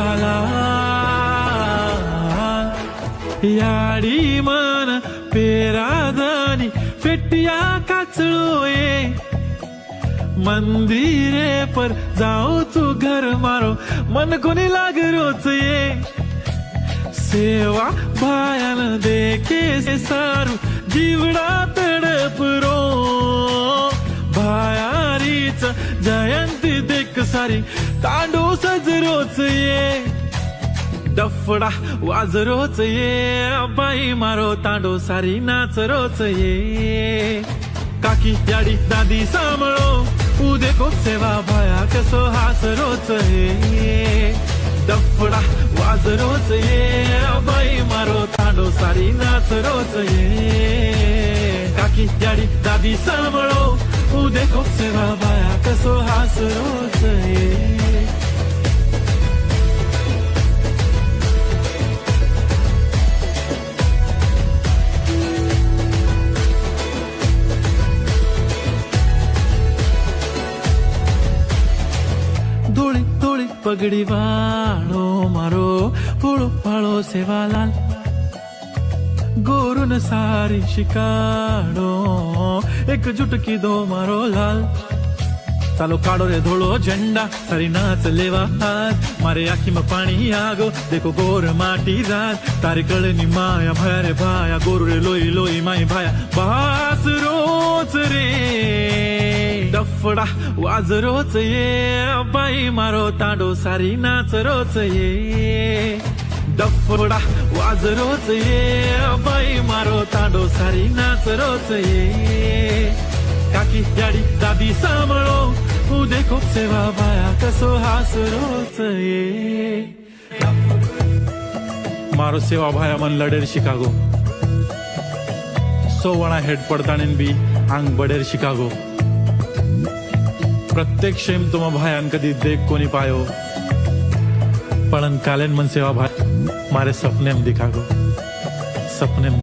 सेवाला याडी मन पेरादानी फेटिया काचळो ये मंदिरे पर जाओ तू घर मारो मन कोणी लाग रोच ये सेवा भायान देखे से सारू जीवडा तडपरो भायारीच जयंती देख सारी तांडू सजरोच ये डफडा वाजरोच ये बाई मारो तांडो सारी नाच रोच ये काकी याडी दादी सांभाळो उदे को सेवा भाया कसो हास रोच ये डफडा वाजरोच ये बाई मारो तांडो सारी नाच रोच ये काकी याडी दादी सांभाळो उदे को सेवा भाया कसो हास रोच ये धोळी धोळी पगडी वाळो मारो फुळो फाळो सेवालाल गोरून सारी शिकाडो एक जुटकी दो मारो लाल चालो काढो रे धोळो झंडा सारी नाच लेवा हाथ मारे आखी में पानी आगो देखो गोर माटी रात तारी कळनी माया भया रे भाया गोरू रे लोई लोई माई भाया बास रोच रे डफडा वाजरोच ये बाई मारो तांडो सारी नाच रोच ये डफडा वाजरोच ये बाई मारो तांडो सारी नाच रोच ये काकी याडी दादी सांभाळो उदे को सेवा भाया कसो हास रोच ये मारो सेवा भाया मन लडेर शिकागो सोवणा हेड पडताणीन बी आंग बडेर शिकागो प्रत्येक शेम तुम भायान कदी देख कोनी पायो पळन कालेन मन सेवा भाई मारे सपने में दिखागो सपने